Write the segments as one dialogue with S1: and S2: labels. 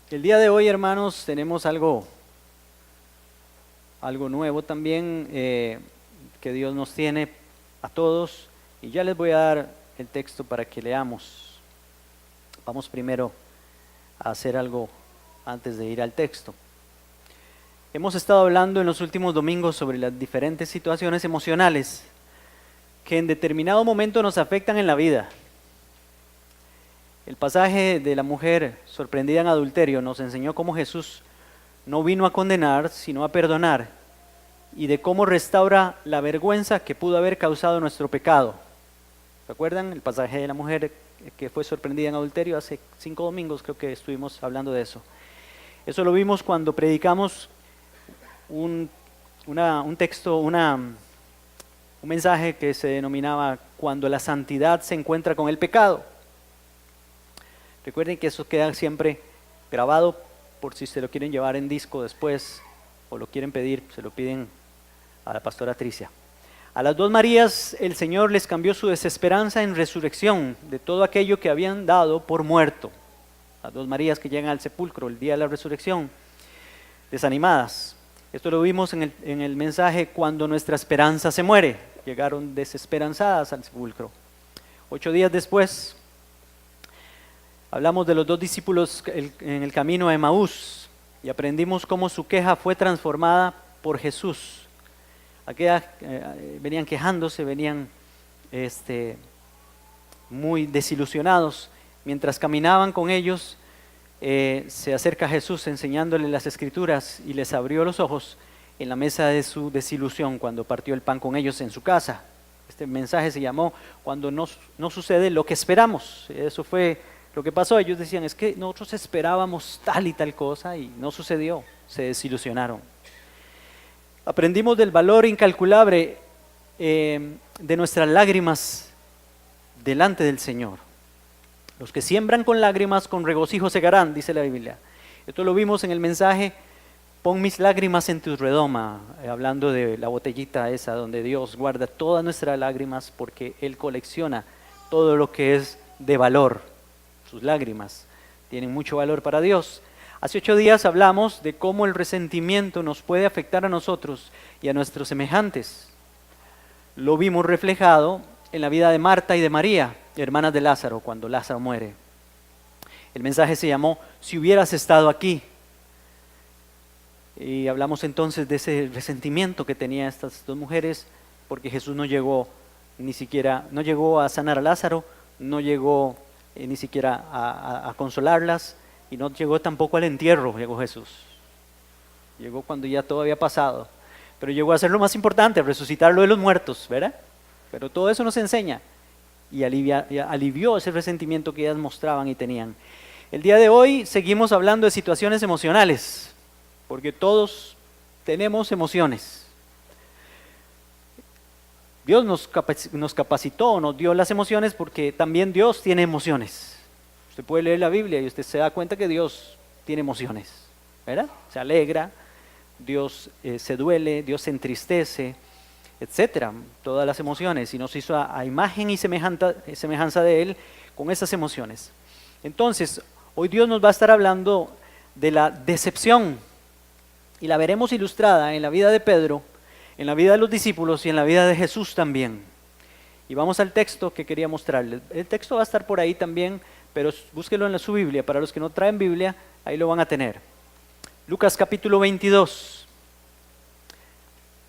S1: El día de hoy, hermanos, tenemos algo nuevo también que Dios nos tiene a todos, y ya les voy a dar el texto para que leamos. Vamos primero a hacer algo antes de ir al texto. Hemos estado hablando en los últimos domingos sobre las diferentes situaciones emocionales que en determinado momento nos afectan en la vida. El pasaje de la mujer sorprendida en adulterio nos enseñó cómo Jesús no vino a condenar, sino a perdonar, y de cómo restaura la vergüenza que pudo haber causado nuestro pecado. ¿Recuerdan el pasaje de la mujer que fue sorprendida en adulterio? Hace 5 domingos creo que estuvimos hablando de eso. Eso lo vimos cuando predicamos un mensaje que se denominaba Cuando la santidad se encuentra con el pecado. Recuerden que eso queda siempre grabado por si se lo quieren llevar en disco después o lo quieren pedir, se lo piden a la pastora Tricia. A las dos Marías el Señor les cambió su desesperanza en resurrección de todo aquello que habían dado por muerto. Las dos Marías que llegan al sepulcro el día de la resurrección, desanimadas. Esto lo vimos en el mensaje Cuando nuestra esperanza se muere. Llegaron desesperanzadas al sepulcro. 8 días después, hablamos de los dos discípulos en el camino a Emaús y aprendimos cómo su queja fue transformada por Jesús. Venían quejándose, venían muy desilusionados. Mientras caminaban con ellos, se acerca Jesús enseñándole las Escrituras y les abrió los ojos en la mesa de su desilusión cuando partió el pan con ellos en su casa. Este mensaje se llamó Cuando no sucede lo que esperamos. Eso fue lo que pasó. Ellos decían, es que nosotros esperábamos tal y tal cosa y no sucedió, se desilusionaron. Aprendimos del valor incalculable de nuestras lágrimas delante del Señor. Los que siembran con lágrimas, con regocijo segarán, dice la Biblia. Esto lo vimos en el mensaje, pon mis lágrimas en tu redoma, hablando de la botellita esa donde Dios guarda todas nuestras lágrimas porque Él colecciona todo lo que es de valor. Sus lágrimas tienen mucho valor para Dios. Hace 8 días hablamos de cómo el resentimiento nos puede afectar a nosotros y a nuestros semejantes. Lo vimos reflejado en la vida de Marta y de María, hermanas de Lázaro, cuando Lázaro muere. El mensaje se llamó Si hubieras estado aquí. Y hablamos entonces de ese resentimiento que tenían estas dos mujeres, porque Jesús no llegó a sanar a Lázaro, no llegó ni siquiera a consolarlas, y no llegó tampoco al entierro, llegó Jesús. Llegó cuando ya todo había pasado, pero llegó a hacer lo más importante, resucitarlo de los muertos, ¿verdad? Pero todo eso nos enseña y alivió ese resentimiento que ellas mostraban y tenían. El día de hoy seguimos hablando de situaciones emocionales, porque todos tenemos emociones. Dios nos capacitó, nos dio las emociones porque también Dios tiene emociones. Usted puede leer la Biblia y usted se da cuenta que Dios tiene emociones, ¿verdad? Se alegra, Dios se duele, Dios se entristece, etcétera, todas las emociones, y nos hizo a imagen y semejanza de Él con esas emociones. Entonces, hoy Dios nos va a estar hablando de la decepción, y la veremos ilustrada en la vida de Pedro, en la vida de los discípulos y en la vida de Jesús también. Y vamos al texto que quería mostrarles. El texto va a estar por ahí también, pero búsquelo en su Biblia. Para los que no traen Biblia, ahí lo van a tener. Lucas capítulo 22.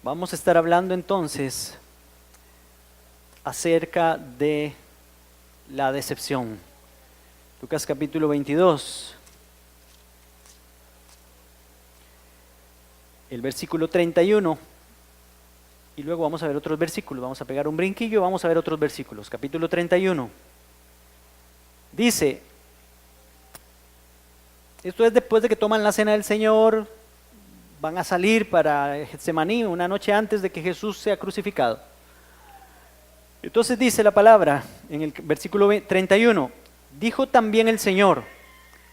S1: Vamos a estar hablando entonces acerca de la decepción. Lucas capítulo 22. El versículo 31. Y luego vamos a ver otros versículos. Vamos a pegar un brinquillo, vamos a ver otros versículos. Capítulo 31. Dice, esto es después de que toman la cena del Señor, van a salir para Getsemaní una noche antes de que Jesús sea crucificado. Entonces dice la palabra en el versículo 31, dijo también el Señor,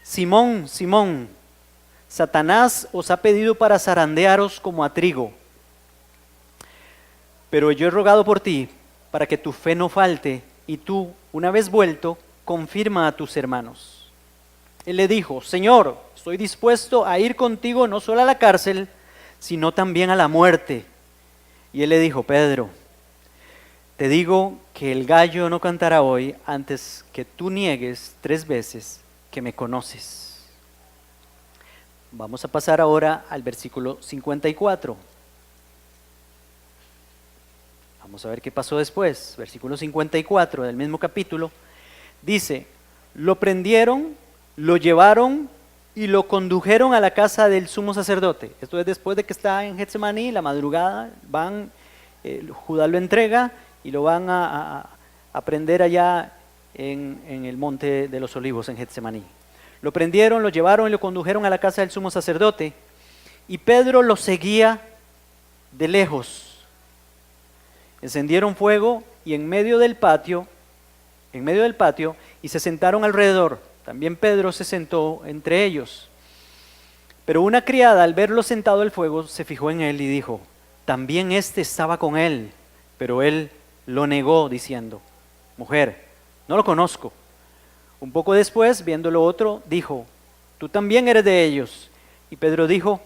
S1: Simón, Simón, Satanás os ha pedido para zarandearos como a trigo, pero yo he rogado por ti para que tu fe no falte y tú, una vez vuelto, confirma a tus hermanos. Él le dijo, Señor, estoy dispuesto a ir contigo no solo a la cárcel, sino también a la muerte. Y él le dijo, Pedro, te digo que el gallo no cantará hoy antes que tú niegues 3 veces que me conoces. Vamos a pasar ahora al versículo 54. Vamos a ver qué pasó después. Versículo 54 del mismo capítulo. Dice, lo prendieron, lo llevaron y lo condujeron a la casa del sumo sacerdote. Esto es después de que está en Getsemaní, la madrugada, Judá lo entrega y lo van a prender allá en el monte de los olivos en Getsemaní. Lo prendieron, lo llevaron y lo condujeron a la casa del sumo sacerdote. Y Pedro lo seguía de lejos. Encendieron fuego y en medio del patio, y se sentaron alrededor. También Pedro se sentó entre ellos. Pero una criada, al verlo sentado al fuego, se fijó en él y dijo, también éste estaba con él. Pero él lo negó diciendo, mujer, no lo conozco. Un poco después, viéndolo otro, dijo, tú también eres de ellos. Y Pedro dijo,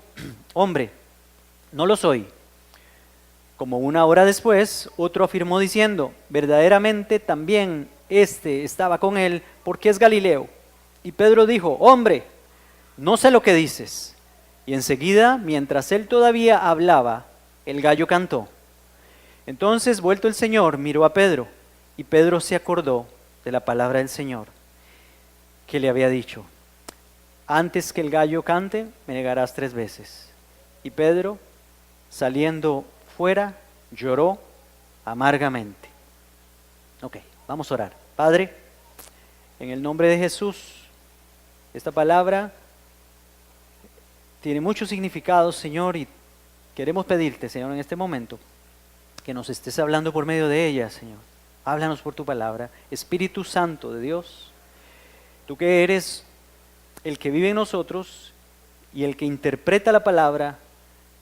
S1: hombre, no lo soy. Como una hora después, otro afirmó diciendo, verdaderamente también este estaba con él, porque es Galileo. Y Pedro dijo, hombre, no sé lo que dices. Y enseguida, mientras él todavía hablaba, el gallo cantó. Entonces, vuelto el Señor, miró a Pedro, y Pedro se acordó de la palabra del Señor, que le había dicho, antes que el gallo cante, me negarás 3 veces. Y Pedro, saliendo fuera, lloró amargamente. Ok, vamos a orar. Padre, en el nombre de Jesús, esta palabra tiene muchos significados, Señor, y queremos pedirte, Señor, en este momento, que nos estés hablando por medio de ella, Señor. Háblanos por tu palabra. Espíritu Santo de Dios, tú que eres el que vive en nosotros y el que interpreta la palabra,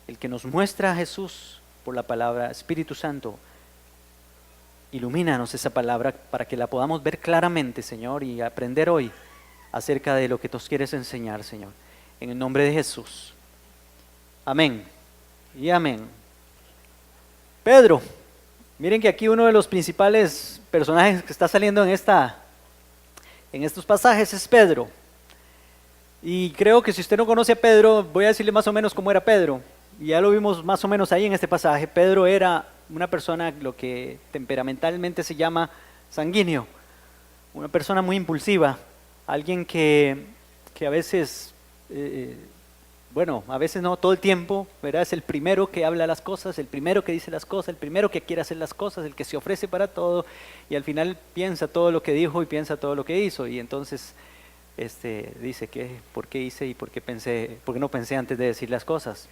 S1: el que nos muestra a Jesús por la palabra, Espíritu Santo, ilumínanos esa palabra para que la podamos ver claramente, Señor, y aprender hoy acerca de lo que nos quieres enseñar, Señor. En el nombre de Jesús. Amén y amén. Pedro, miren que aquí uno de los principales personajes que está saliendo en estos pasajes es Pedro. Y creo que si usted no conoce a Pedro, voy a decirle más o menos cómo era Pedro. Y ya lo vimos más o menos ahí en este pasaje. Pedro era una persona, lo que temperamentalmente se llama sanguíneo, una persona muy impulsiva, alguien que a veces, a veces no todo el tiempo, ¿verdad? Es el primero que habla las cosas, el primero que dice las cosas, el primero que quiere hacer las cosas, el que se ofrece para todo, y al final piensa todo lo que dijo y piensa todo lo que hizo, y entonces dice que por qué hice y por qué no pensé antes de decir las cosas.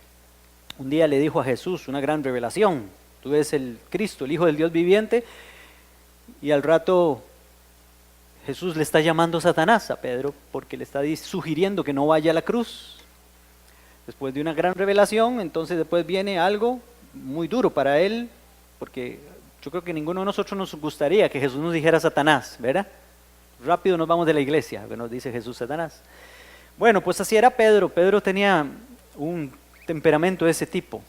S1: Un día le dijo a Jesús una gran revelación, tú eres el Cristo, el Hijo del Dios viviente, y al rato Jesús le está llamando Satanás a Pedro porque le está sugiriendo que no vaya a la cruz. Después de una gran revelación, entonces después viene algo muy duro para él, porque yo creo que ninguno de nosotros nos gustaría que Jesús nos dijera Satanás, ¿verdad? Rápido nos vamos de la iglesia, que nos dice Jesús Satanás. Bueno, pues así era Pedro. Pedro tenía un temperamento de ese tipo.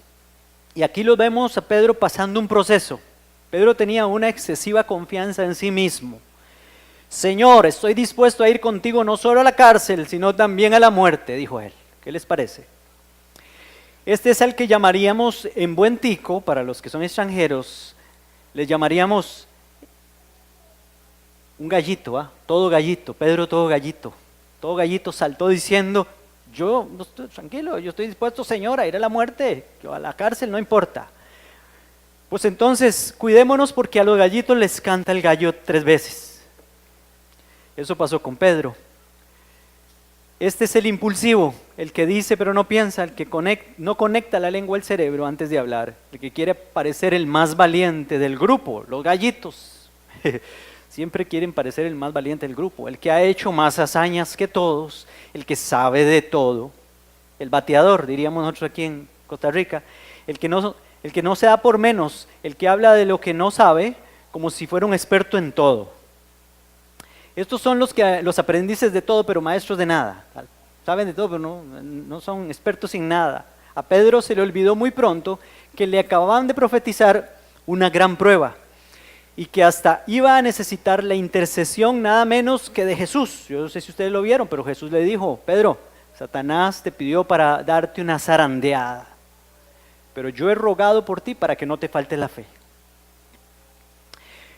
S1: Y aquí lo vemos a Pedro pasando un proceso. Pedro tenía una excesiva confianza en sí mismo. Señor, estoy dispuesto a ir contigo no solo a la cárcel, sino también a la muerte, dijo él. ¿Qué les parece? Este es el que llamaríamos en buen tico, para los que son extranjeros, le llamaríamos un gallito, todo gallito, Pedro todo gallito saltó diciendo, yo no estoy tranquilo, yo estoy dispuesto, Señor, a ir a la muerte, yo a la cárcel no importa. Pues entonces, cuidémonos porque a los gallitos les canta el gallo 3 veces. Eso pasó con Pedro. Este es el impulsivo, el que dice pero no piensa, el que no conecta la lengua al cerebro antes de hablar, el que quiere parecer el más valiente del grupo, los gallitos. Siempre quieren parecer el más valiente del grupo, el que ha hecho más hazañas que todos, el que sabe de todo, el bateador, diríamos nosotros aquí en Costa Rica, el que no se da por menos, el que habla de lo que no sabe como si fuera un experto en todo. Estos son los aprendices de todo, pero maestros de nada. saben de todo, pero no son expertos en nada. A Pedro se le olvidó muy pronto que le acababan de profetizar una gran prueba y que hasta iba a necesitar la intercesión nada menos que de Jesús. Yo no sé si ustedes lo vieron, pero Jesús le dijo: Pedro, Satanás te pidió para darte una zarandeada, pero yo he rogado por ti para que no te falte la fe.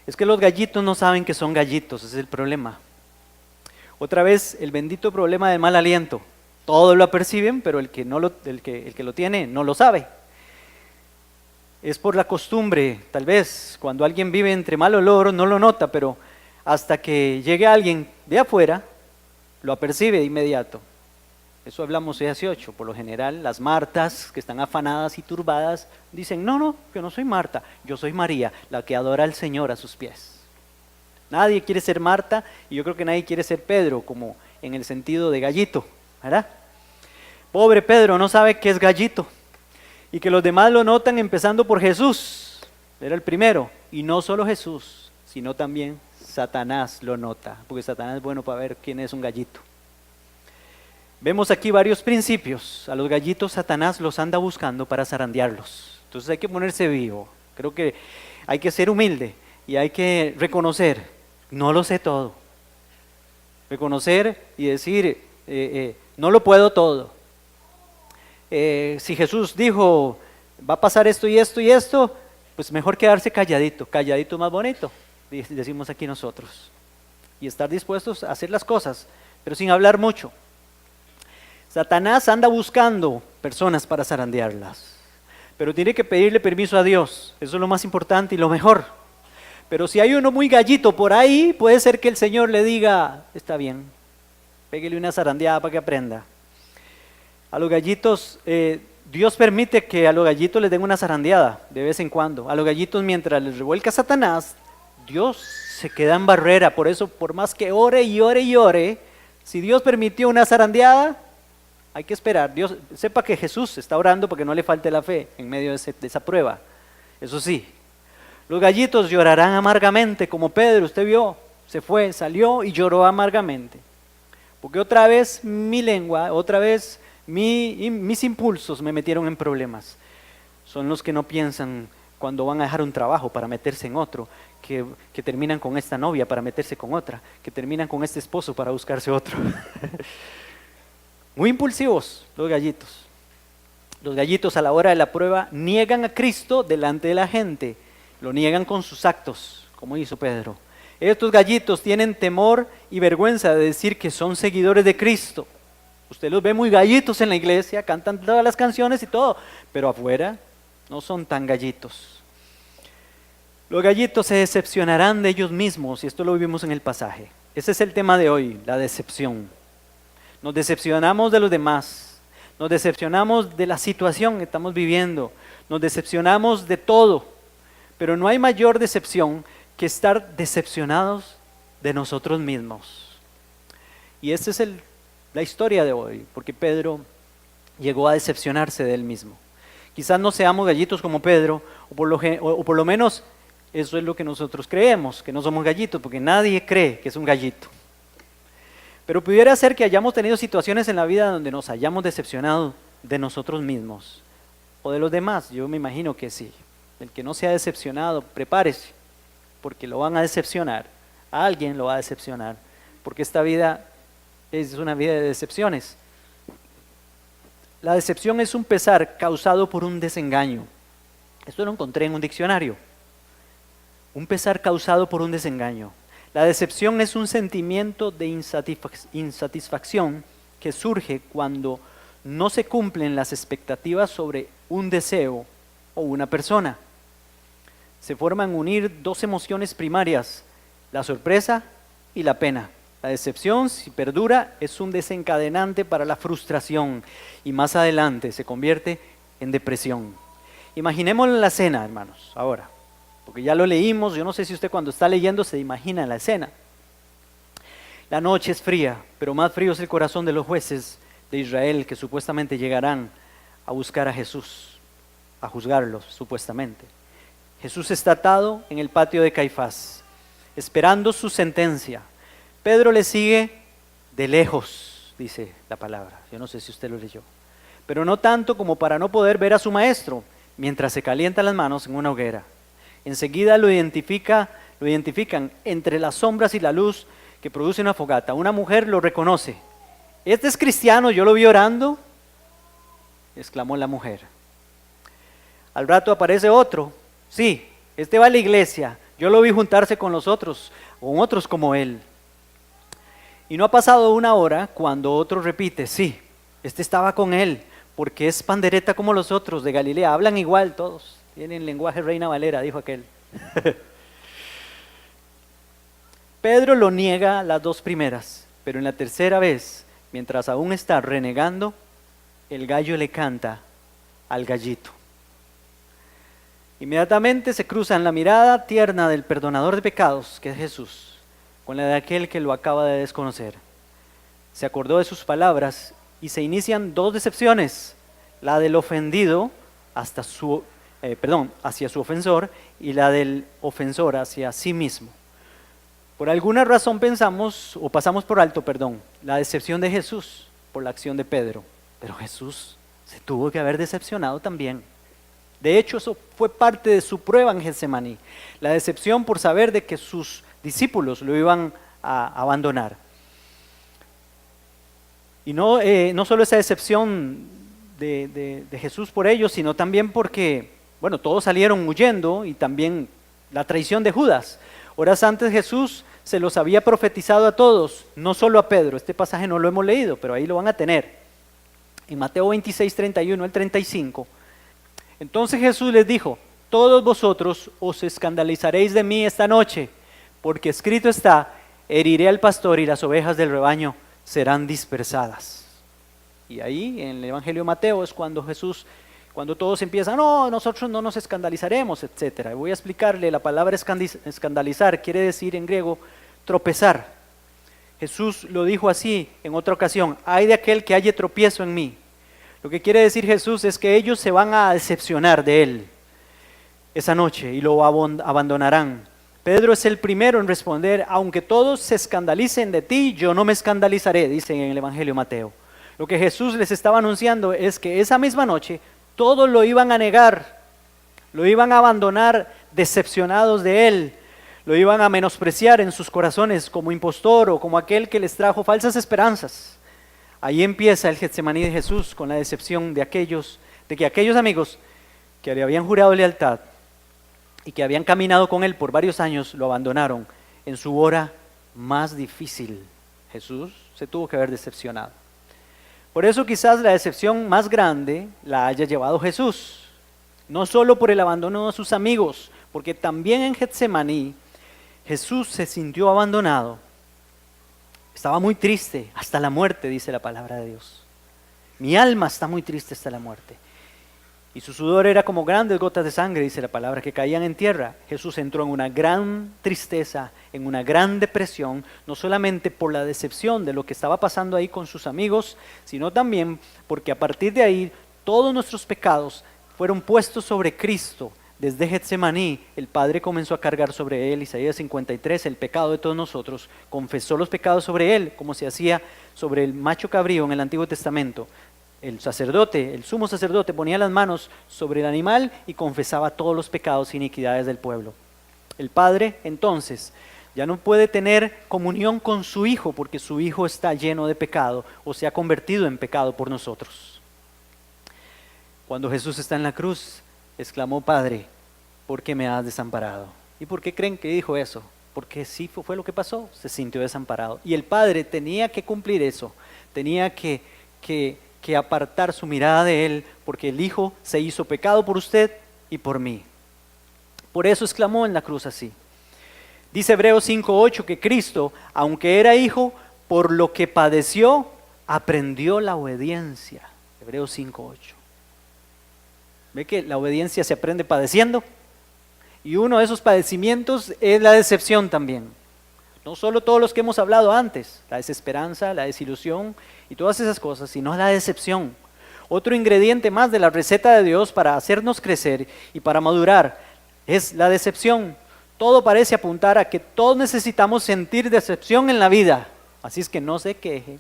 S1: Es que los gallitos no saben que son gallitos, ese es el problema. Otra vez, el bendito problema del mal aliento. Todos lo perciben, pero el que lo tiene no lo sabe. Es por la costumbre, tal vez, cuando alguien vive entre mal olor no lo nota, pero hasta que llegue alguien de afuera, lo apercibe de inmediato. Eso hablamos de 18. Por lo general, las Martas que están afanadas y turbadas dicen: no, yo no soy Marta, yo soy María, la que adora al Señor a sus pies. Nadie quiere ser Marta, y yo creo que nadie quiere ser Pedro, como en el sentido de gallito, ¿verdad? Pobre Pedro, no sabe qué es gallito, y que los demás lo notan empezando por Jesús, era el primero, y no solo Jesús, sino también Satanás lo nota, porque Satanás es bueno para ver quién es un gallito. Vemos aquí varios principios. A los gallitos Satanás los anda buscando para zarandearlos. Entonces hay que ponerse vivo. Creo que hay que ser humilde y hay que reconocer: no lo sé todo. Reconocer y decir: no lo puedo todo. Si Jesús dijo: va a pasar esto y esto y esto, pues mejor quedarse calladito. Calladito es más bonito, decimos aquí nosotros. Y estar dispuestos a hacer las cosas, pero sin hablar mucho. Satanás anda buscando personas para zarandearlas, pero tiene que pedirle permiso a Dios. Eso es lo más importante y lo mejor. Pero si hay uno muy gallito por ahí, puede ser que el Señor le diga: está bien, pégale una zarandeada para que aprenda. A los gallitos, Dios permite que a los gallitos les den una zarandeada de vez en cuando. A los gallitos, mientras les revuelca Satanás, Dios se queda en barrera. Por eso, por más que ore y ore y ore, si Dios permitió una zarandeada, hay que esperar. Dios, sepa que Jesús está orando porque no le falte la fe en medio de esa prueba. Eso sí, los gallitos llorarán amargamente, como Pedro, usted vio, se fue, salió y lloró amargamente. Porque otra vez mi lengua, otra vez mis impulsos me metieron en problemas. Son los que no piensan cuando van a dejar un trabajo para meterse en otro, que terminan con esta novia para meterse con otra, que terminan con este esposo para buscarse otro. Muy impulsivos los gallitos. Los gallitos a la hora de la prueba niegan a Cristo delante de la gente. Lo niegan con sus actos, como hizo Pedro. Estos gallitos tienen temor y vergüenza de decir que son seguidores de Cristo. Usted los ve muy gallitos en la iglesia, cantan todas las canciones y todo, pero afuera no son tan gallitos. Los gallitos se decepcionarán de ellos mismos, y esto lo vimos en el pasaje. Ese es el tema de hoy, la decepción. Nos decepcionamos de los demás, nos decepcionamos de la situación que estamos viviendo, nos decepcionamos de todo, pero no hay mayor decepción que estar decepcionados de nosotros mismos. Y esta es la historia de hoy, porque Pedro llegó a decepcionarse de él mismo. Quizás no seamos gallitos como Pedro, o por lo menos eso es lo que nosotros creemos, que no somos gallitos, porque nadie cree que es un gallito. Pero pudiera ser que hayamos tenido situaciones en la vida donde nos hayamos decepcionado de nosotros mismos o de los demás. Yo me imagino que sí. El que no se ha decepcionado, prepárese, porque lo van a decepcionar. A alguien lo va a decepcionar, porque esta vida es una vida de decepciones. La decepción es un pesar causado por un desengaño. Esto lo encontré en un diccionario. Un pesar causado por un desengaño. La decepción es un sentimiento de insatisfacción que surge cuando no se cumplen las expectativas sobre un deseo o una persona. Se forman unir dos emociones primarias, la sorpresa y la pena. La decepción, si perdura, es un desencadenante para la frustración y más adelante se convierte en depresión. Imaginemos la escena, hermanos, ahora. Porque ya lo leímos, yo no sé si usted cuando está leyendo se imagina la escena. La noche es fría, pero más frío es el corazón de los jueces de Israel que supuestamente llegarán a buscar a Jesús, a juzgarlos supuestamente. Jesús está atado en el patio de Caifás, esperando su sentencia. Pedro le sigue de lejos, dice la palabra. Yo no sé si usted lo leyó. Pero no tanto como para no poder ver a su maestro mientras se calientan las manos en una hoguera. Enseguida lo identifican entre las sombras y la luz que produce una fogata. Una mujer lo reconoce. ¿Este es cristiano? ¿Yo lo vi orando?, exclamó la mujer. Al rato aparece otro. Sí, este va a la iglesia. Yo lo vi juntarse con los otros, con otros como él. Y no ha pasado una hora cuando otro repite, sí, este estaba con él, porque es pandereta como los otros de Galilea. Hablan igual todos. Tienen lenguaje Reina Valera, dijo aquel. Pedro lo niega las dos primeras, pero en la tercera vez, mientras aún está renegando, el gallo le canta al gallito. Inmediatamente se cruzan la mirada tierna del perdonador de pecados, que es Jesús, con la de aquel que lo acaba de desconocer. Se acordó de sus palabras y se inician dos decepciones, la del ofendido hacia su ofensor y la del ofensor hacia sí mismo. Por alguna razón pasamos por alto, la decepción de Jesús por la acción de Pedro, pero Jesús se tuvo que haber decepcionado también. De hecho, eso fue parte de su prueba en Getsemaní, la decepción por saber de que sus discípulos lo iban a abandonar. Y no solo esa decepción de Jesús por ellos, sino también porque, todos salieron huyendo, y también la traición de Judas. Horas antes Jesús se los había profetizado a todos, no solo a Pedro. Este pasaje no lo hemos leído, pero ahí lo van a tener. En Mateo 26, 31 al 35. Entonces Jesús les dijo, todos vosotros os escandalizaréis de mí esta noche, porque escrito está, heriré al pastor y las ovejas del rebaño serán dispersadas. Y ahí en el Evangelio de Mateo es cuando todos empiezan, no, nosotros no nos escandalizaremos, etc. Voy a explicarle, la palabra escandalizar quiere decir en griego tropezar. Jesús lo dijo así en otra ocasión, ay de aquel que halle tropiezo en mí. Lo que quiere decir Jesús es que ellos se van a decepcionar de él esa noche y lo abandonarán. Pedro es el primero en responder, aunque todos se escandalicen de ti, yo no me escandalizaré, dice en el Evangelio de Mateo. Lo que Jesús les estaba anunciando es que esa misma noche todos lo iban a negar, lo iban a abandonar decepcionados de él, lo iban a menospreciar en sus corazones como impostor o como aquel que les trajo falsas esperanzas. Ahí empieza el Getsemaní de Jesús con la decepción de que aquellos amigos que le habían jurado lealtad y que habían caminado con él por varios años lo abandonaron en su hora más difícil. Jesús se tuvo que haber decepcionado. Por eso quizás la decepción más grande la haya llevado Jesús, no solo por el abandono de sus amigos, porque también en Getsemaní Jesús se sintió abandonado. Estaba muy triste hasta la muerte, dice la palabra de Dios. Mi alma está muy triste hasta la muerte. Y su sudor era como grandes gotas de sangre, dice la palabra, que caían en tierra. Jesús entró en una gran tristeza, en una gran depresión, no solamente por la decepción de lo que estaba pasando ahí con sus amigos, sino también porque a partir de ahí todos nuestros pecados fueron puestos sobre Cristo. Desde Getsemaní, el Padre comenzó a cargar sobre él, Isaías 53, el pecado de todos nosotros, confesó los pecados sobre él, como se hacía sobre el macho cabrío en el Antiguo Testamento. El sumo sacerdote ponía las manos sobre el animal y confesaba todos los pecados e iniquidades del pueblo. El Padre, entonces, ya no puede tener comunión con su Hijo porque su Hijo está lleno de pecado o se ha convertido en pecado por nosotros. Cuando Jesús está en la cruz, exclamó, Padre, ¿por qué me has desamparado? ¿Y por qué creen que dijo eso? Porque sí fue lo que pasó, se sintió desamparado. Y el Padre tenía que cumplir eso, tenía que apartar su mirada de él, porque el Hijo se hizo pecado por usted y por mí. Por eso exclamó en la cruz así. Dice Hebreos 5:8 que Cristo, aunque era Hijo, por lo que padeció, aprendió la obediencia. Hebreos 5:8. ¿Ve que la obediencia se aprende padeciendo? Y uno de esos padecimientos es la decepción también. No solo todos los que hemos hablado antes, la desesperanza, la desilusión y todas esas cosas, sino la decepción. Otro ingrediente más de la receta de Dios para hacernos crecer y para madurar es la decepción. Todo parece apuntar a que todos necesitamos sentir decepción en la vida. Así es que no se queje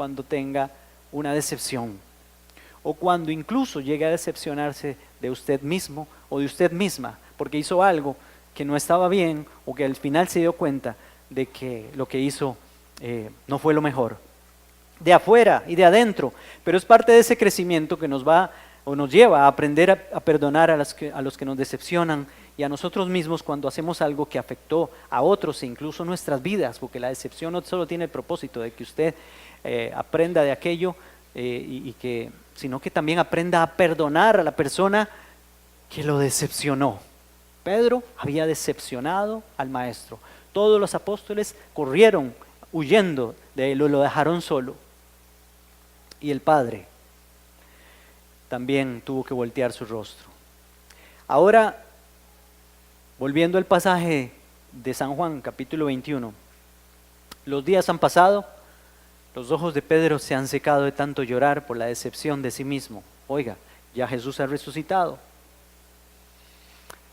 S1: cuando tenga una decepción, o cuando incluso llegue a decepcionarse de usted mismo o de usted misma, porque hizo algo que no estaba bien, o que al final se dio cuenta de que lo que hizo no fue lo mejor. De afuera y de adentro, pero es parte de ese crecimiento que nos va o nos lleva a aprender a perdonar a los que nos decepcionan, y a nosotros mismos cuando hacemos algo que afectó a otros e incluso nuestras vidas, porque la decepción no solo tiene el propósito de que usted aprenda de aquello, sino que también aprenda a perdonar a la persona que lo decepcionó. Pedro había decepcionado al maestro. Todos los apóstoles corrieron huyendo de él, lo dejaron solo. Y el Padre también tuvo que voltear su rostro. Ahora, volviendo al pasaje de San Juan, capítulo 21, los días han pasado, los ojos de Pedro se han secado de tanto llorar por la decepción de sí mismo. Oiga, ya Jesús ha resucitado.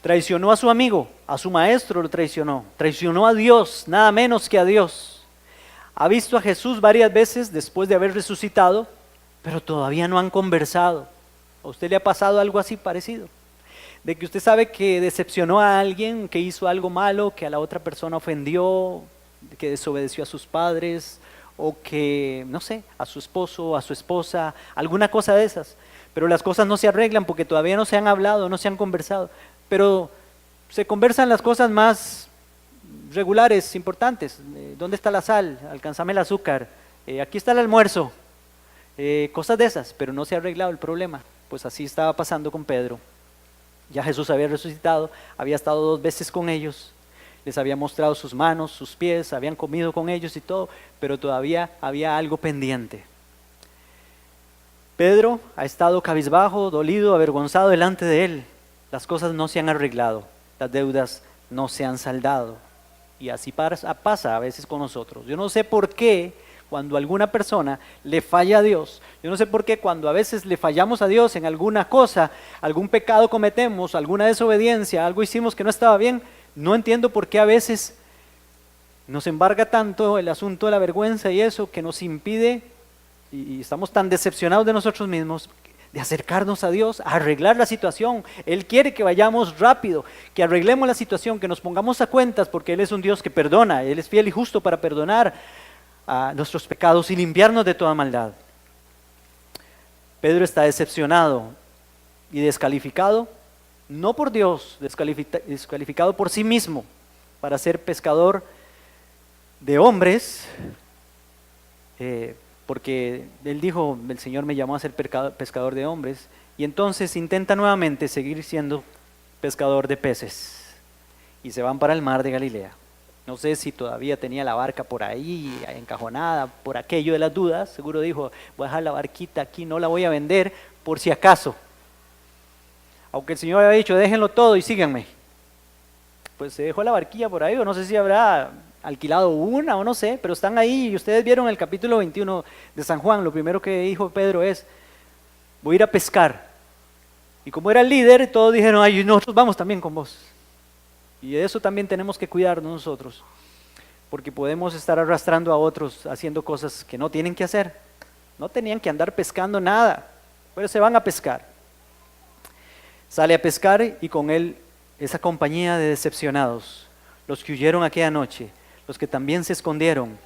S1: Traicionó a su amigo, a su maestro lo traicionó. Traicionó a Dios, nada menos que a Dios. Ha visto a Jesús varias veces después de haber resucitado, pero todavía no han conversado. ¿A usted le ha pasado algo así parecido? De que usted sabe que decepcionó a alguien, que hizo algo malo, que a la otra persona ofendió, que desobedeció a sus padres, o que, no sé, a su esposo, a su esposa, alguna cosa de esas. Pero las cosas no se arreglan porque todavía no se han hablado, no se han conversado. Pero se conversan las cosas más regulares, importantes. ¿Dónde está la sal? Alcánzame el azúcar. Aquí está el almuerzo. Cosas de esas, pero no se ha arreglado el problema. Pues así estaba pasando con Pedro. Ya Jesús había resucitado, había estado 2 veces con ellos, les había mostrado sus manos, sus pies, habían comido con ellos y todo, pero todavía había algo pendiente. Pedro ha estado cabizbajo, dolido, avergonzado delante de él. Las cosas no se han arreglado, las deudas no se han saldado. Y así pasa a veces con nosotros. Yo no sé por qué cuando alguna persona le falla a Dios, yo no sé por qué cuando a veces le fallamos a Dios en alguna cosa, algún pecado cometemos, alguna desobediencia, algo hicimos que no estaba bien, no entiendo por qué a veces nos embarga tanto el asunto de la vergüenza y eso que nos impide, y estamos tan decepcionados de nosotros mismos, de acercarnos a Dios, a arreglar la situación. Él quiere que vayamos rápido, que arreglemos la situación, que nos pongamos a cuentas, porque Él es un Dios que perdona, Él es fiel y justo para perdonar a nuestros pecados y limpiarnos de toda maldad. Pedro está decepcionado y descalificado, no por Dios, descalificado por sí mismo para ser pescador de hombres, porque él dijo, el Señor me llamó a ser pescador de hombres, y entonces intenta nuevamente seguir siendo pescador de peces, y se van para el mar de Galilea. No sé si todavía tenía la barca por ahí, encajonada, por aquello de las dudas. Seguro dijo, voy a dejar la barquita aquí, no la voy a vender por si acaso. Aunque el Señor había dicho, déjenlo todo y síganme. Pues se dejó la barquilla por ahí, o no sé si habrá alquilado una o no sé, pero están ahí y ustedes vieron el capítulo 21 de San Juan. Lo primero que dijo Pedro es, voy a ir a pescar. Y como era el líder, todos dijeron, ay, nosotros vamos también con vos. Y de eso también tenemos que cuidarnos nosotros, porque podemos estar arrastrando a otros haciendo cosas que no tienen que hacer. No tenían que andar pescando nada, pero se van a pescar. Sale a pescar y con él esa compañía de decepcionados, los que huyeron aquella noche, los que también se escondieron.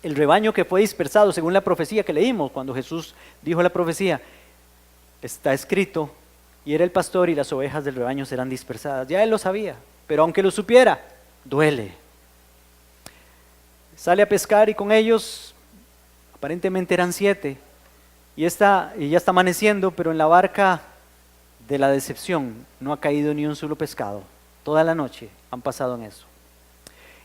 S1: El rebaño que fue dispersado según la profecía que leímos, cuando Jesús dijo la profecía, está escrito, y era el pastor y las ovejas del rebaño serán dispersadas. Ya él lo sabía. Pero aunque lo supiera, duele. Sale a pescar y con ellos, aparentemente eran 7, y ya está amaneciendo, pero en la barca de la decepción no ha caído ni un solo pescado. Toda la noche han pasado en eso.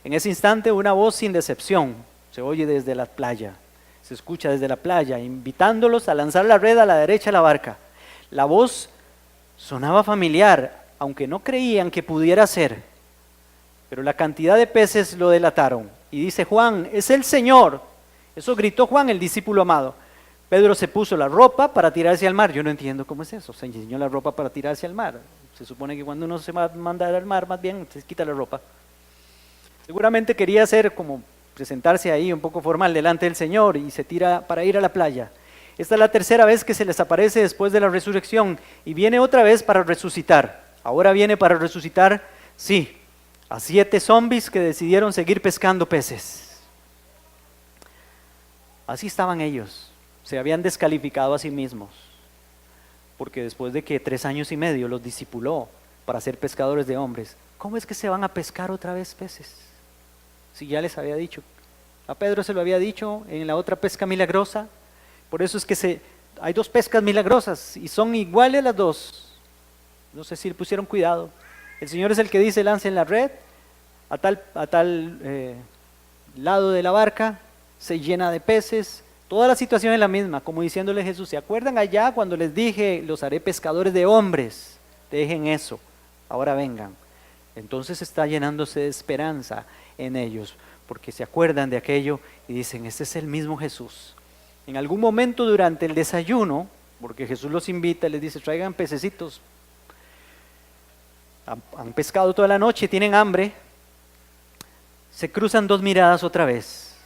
S1: En ese instante una voz sin decepción se oye desde la playa, se escucha desde la playa, invitándolos a lanzar la red a la derecha de la barca. La voz sonaba familiar, aunque no creían que pudiera ser, pero la cantidad de peces lo delataron. Y dice Juan, es el Señor. Eso gritó Juan, el discípulo amado. Pedro se puso la ropa para tirarse al mar. Yo no entiendo cómo es eso, se enseñó la ropa para tirarse al mar. Se supone que cuando uno se va a mandar al mar, más bien se quita la ropa. Seguramente quería ser como presentarse ahí un poco formal delante del Señor y se tira para ir a la playa. Esta es la tercera vez que se les aparece después de la resurrección y viene otra vez para resucitar. Ahora viene para resucitar, sí, a 7 zombies que decidieron seguir pescando peces. Así estaban ellos, se habían descalificado a sí mismos, porque después de que 3 años y medio los discipuló para ser pescadores de hombres, ¿cómo es que se van a pescar otra vez peces? Si ya les había dicho, a Pedro se lo había dicho en la otra pesca milagrosa. Por eso es que hay 2 pescas milagrosas y son iguales las 2. No sé si le pusieron cuidado. El Señor es el que dice, lancen la red a tal lado de la barca, se llena de peces. Toda la situación es la misma, como diciéndole a Jesús, ¿se acuerdan allá cuando les dije, los haré pescadores de hombres? Dejen eso, ahora vengan. Entonces está llenándose de esperanza en ellos, porque se acuerdan de aquello y dicen, este es el mismo Jesús. En algún momento durante el desayuno, porque Jesús los invita, les dice, traigan pececitos. Han pescado toda la noche, tienen hambre. Se cruzan 2 miradas otra vez.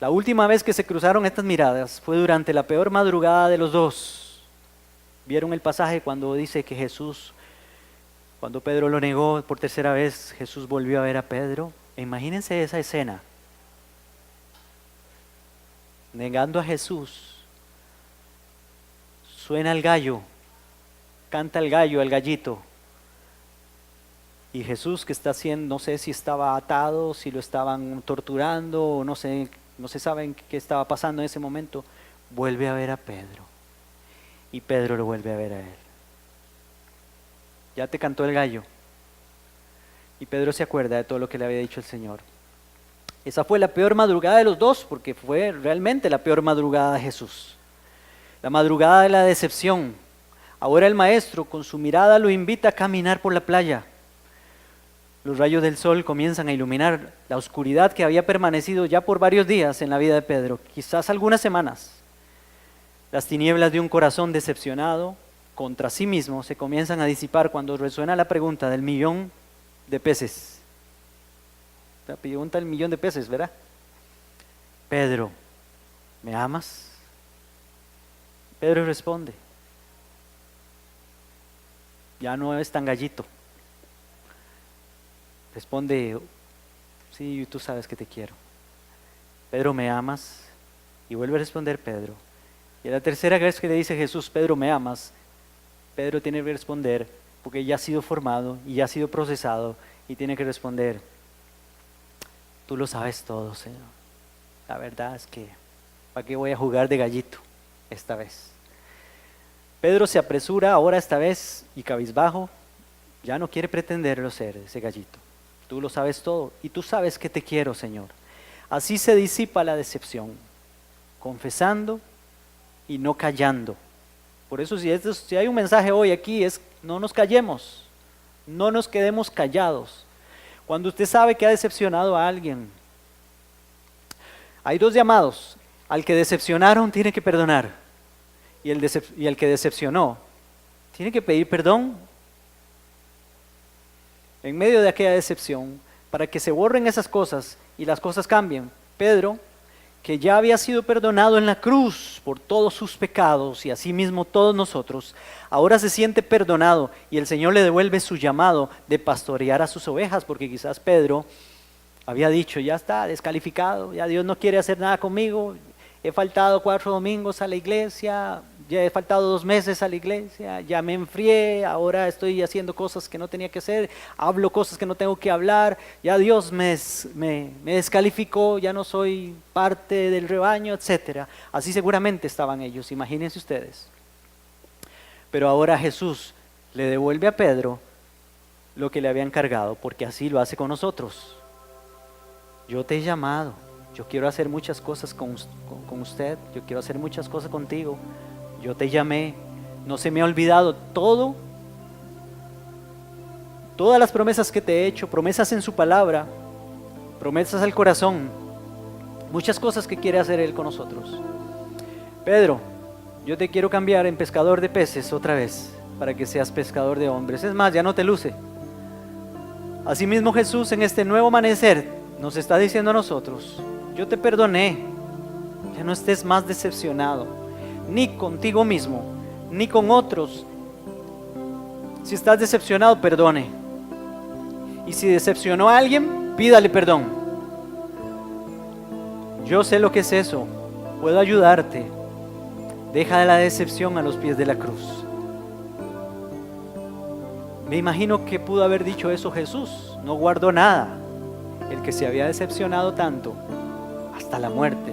S1: La última vez que se cruzaron estas miradas fue durante la peor madrugada de los 2. ¿Vieron el pasaje cuando dice que Jesús, cuando Pedro lo negó por tercera vez, Jesús volvió a ver a Pedro? Imagínense esa escena. Negando a Jesús, suena el gallo, canta el gallo, el gallito, y Jesús que está haciendo, no sé si estaba atado, si lo estaban torturando, o no se sabe qué estaba pasando en ese momento, vuelve a ver a Pedro, y Pedro lo vuelve a ver a él. Ya te cantó el gallo, y Pedro se acuerda de todo lo que le había dicho el Señor. Esa fue la peor madrugada de los 2, porque fue realmente la peor madrugada de Jesús. La madrugada de la decepción. Ahora el maestro con su mirada lo invita a caminar por la playa. Los rayos del sol comienzan a iluminar la oscuridad que había permanecido ya por varios días en la vida de Pedro, quizás algunas semanas. Las tinieblas de un corazón decepcionado contra sí mismo se comienzan a disipar cuando resuena la pregunta del 1.000.000 de peces. La pregunta del 1.000.000 de peces, ¿verdad? Pedro, ¿me amas? Pedro responde, ya no es tan gallito. Responde, sí, tú sabes que te quiero. Pedro, ¿me amas? Y vuelve a responder Pedro. Y a la tercera vez que le dice Jesús, Pedro, ¿me amas? Pedro tiene que responder, porque ya ha sido formado y ya ha sido procesado, y tiene que responder, tú lo sabes todo, Señor. La verdad es que, ¿para qué voy a jugar de gallito esta vez? Pedro se apresura ahora esta vez y cabizbajo, ya no quiere pretenderlo ser ese gallito. Tú lo sabes todo y tú sabes que te quiero, Señor. Así se disipa la decepción, confesando y no callando. Por eso si hay un mensaje hoy aquí es no nos callemos, no nos quedemos callados. Cuando usted sabe que ha decepcionado a alguien, hay 2 llamados. Al que decepcionaron tiene que perdonar, y el que decepcionó tiene que pedir perdón en medio de aquella decepción, para que se borren esas cosas y las cosas cambien. Pedro, que ya había sido perdonado en la cruz por todos sus pecados y asimismo todos nosotros, ahora se siente perdonado y el Señor le devuelve su llamado de pastorear a sus ovejas, porque quizás Pedro había dicho, ya está descalificado, ya Dios no quiere hacer nada conmigo, he faltado 4 domingos a la iglesia, ya he faltado 2 meses a la iglesia, ya me enfrié, ahora estoy haciendo cosas que no tenía que hacer, hablo cosas que no tengo que hablar, ya Dios me descalificó, ya no soy parte del rebaño, etc. Así seguramente estaban ellos, imagínense ustedes. Pero ahora Jesús le devuelve a Pedro lo que le había encargado, porque así lo hace con nosotros. Yo te he llamado, yo quiero hacer muchas cosas con usted, yo quiero hacer muchas cosas contigo. Yo te llamé, no se me ha olvidado todas las promesas que te he hecho, promesas en su palabra, promesas al corazón, muchas cosas que quiere hacer Él con nosotros. Pedro, yo te quiero cambiar en pescador de peces otra vez, para que seas pescador de hombres. Es más, ya no te luce. Asimismo Jesús en este nuevo amanecer nos está diciendo a nosotros: yo te perdoné, ya no estés más decepcionado, ni contigo mismo, ni con otros. Si estás decepcionado, perdone. Y si decepcionó a alguien, pídale perdón. Yo sé lo que es eso, puedo ayudarte. Deja la decepción a los pies de la cruz. Me imagino que pudo haber dicho eso Jesús. No guardó nada. El que se había decepcionado tanto, hasta la muerte.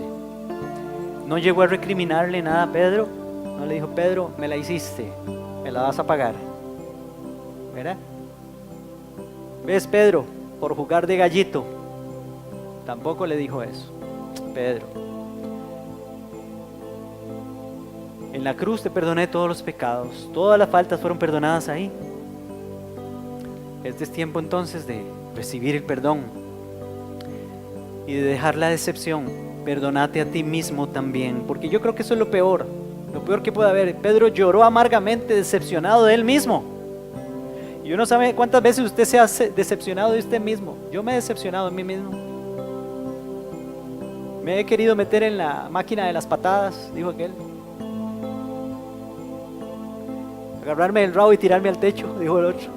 S1: No llegó a recriminarle nada a Pedro. No le dijo: Pedro, me la hiciste, me la vas a pagar. ¿Verdad? ¿Ves, Pedro? Por jugar de gallito. Tampoco le dijo eso. Pedro, en la cruz te perdoné todos los pecados, todas las faltas fueron perdonadas ahí. Este es tiempo entonces de recibir el perdón y de dejar la decepción. Perdónate a ti mismo también, porque yo creo que eso es lo peor que puede haber. Pedro lloró amargamente, decepcionado de él mismo. Y uno sabe cuántas veces usted se ha decepcionado de usted mismo. Yo me he decepcionado de mí mismo. Me he querido meter en la máquina de las patadas, dijo aquel. Agarrarme el rabo y tirarme al techo, dijo el otro.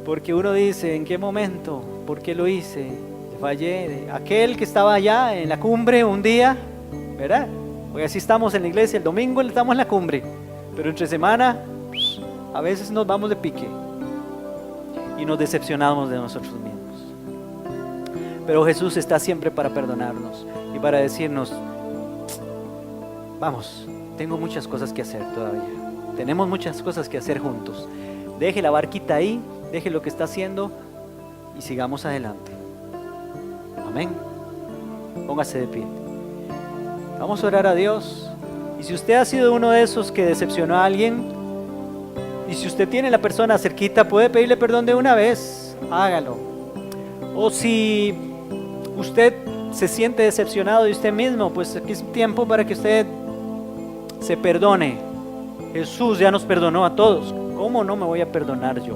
S1: Porque uno dice: ¿en qué momento? ¿Por qué lo hice? Fallé. Aquel que estaba allá en la cumbre un día, ¿verdad? Porque así estamos en la iglesia, el domingo estamos en la cumbre, pero entre semana a veces nos vamos de pique y nos decepcionamos de nosotros mismos. Pero Jesús está siempre para perdonarnos y para decirnos: vamos, tengo muchas cosas que hacer todavía. Tenemos muchas cosas que hacer juntos. Deje la barquita ahí, deje lo que está haciendo y sigamos adelante. Amén. Póngase de pie. Vamos a orar a Dios. Y si usted ha sido uno de esos que decepcionó a alguien, y si usted tiene la persona cerquita, puede pedirle perdón de una vez, hágalo. O si usted se siente decepcionado de usted mismo, pues aquí es tiempo para que usted se perdone. Jesús ya nos perdonó a todos. ¿Cómo no me voy a perdonar yo?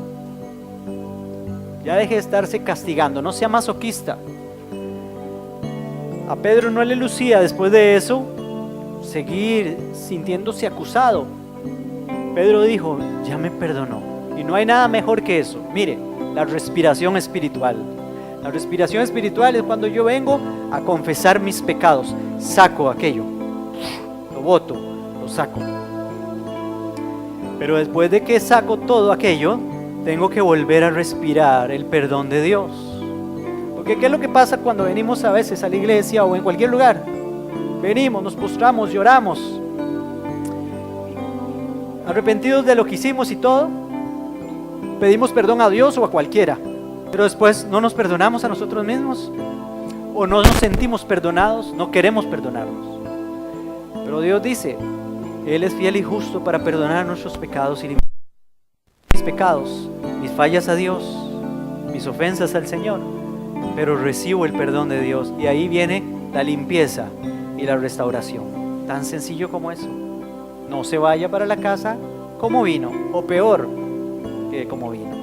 S1: Ya deje de estarse castigando, no sea masoquista. A Pedro no le lucía después de eso seguir sintiéndose acusado. Pedro dijo: ya me perdonó. Y no hay nada mejor que eso. Mire, la respiración espiritual. La respiración espiritual es cuando yo vengo a confesar mis pecados. Saco aquello, lo boto, lo saco. Pero después de que saco todo aquello, tengo que volver a respirar el perdón de Dios. Porque ¿qué es lo que pasa cuando venimos a veces a la iglesia o en cualquier lugar? Venimos, nos postramos, lloramos, arrepentidos de lo que hicimos y todo, pedimos perdón a Dios o a cualquiera, pero después no nos perdonamos a nosotros mismos, o no nos sentimos perdonados, no queremos perdonarnos. Pero Dios dice: Él es fiel y justo para perdonar nuestros pecados y mis pecados, mis fallas a Dios, mis ofensas al Señor, pero recibo el perdón de Dios, y ahí viene la limpieza y la restauración. Tan sencillo como eso. No se vaya para la casa como vino, o peor que como vino.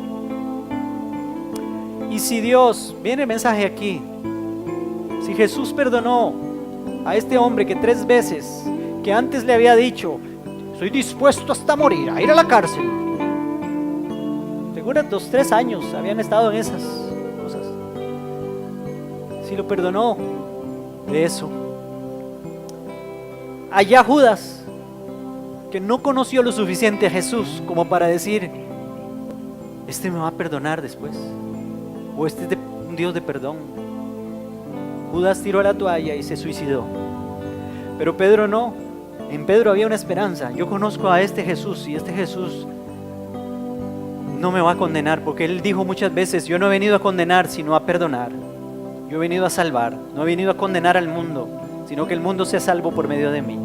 S1: Y si Dios, viene el mensaje aquí, si Jesús perdonó a este hombre que 3 veces, que antes le había dicho: estoy dispuesto hasta morir, a ir a la cárcel, seguro 2, 3 años habían estado en esas cosas, si lo perdonó de eso, allá Judas, que no conoció lo suficiente a Jesús como para decir: este me va a perdonar después, o este es un Dios de perdón. Judas tiró la toalla y se suicidó. Pero Pedro no. En Pedro había una esperanza. Yo conozco a este Jesús, y este Jesús no me va a condenar, porque Él dijo muchas veces: yo no he venido a condenar sino a perdonar. Yo he venido a salvar, no he venido a condenar al mundo, sino que el mundo sea salvo por medio de mí.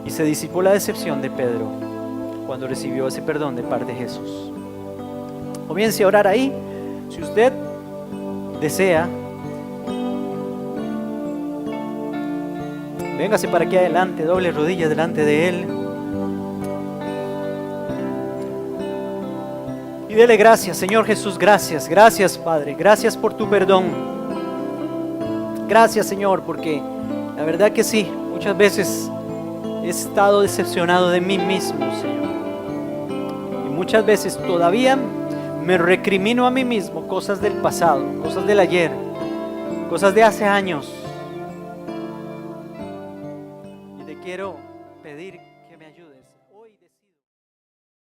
S1: Y se disipó la decepción de Pedro cuando recibió ese perdón de parte de Jesús. Comience a orar ahí. Si usted desea, véngase para aquí adelante, doble rodilla delante de Él. Y Y dele gracias, Señor Jesús, gracias, gracias Padre, gracias por tu perdón. Gracias Señor, porque la verdad que sí, muchas veces he estado decepcionado de mí mismo, Señor. Y muchas veces todavía me recrimino a mí mismo cosas del pasado, cosas del ayer, cosas de hace años. Y te quiero pedir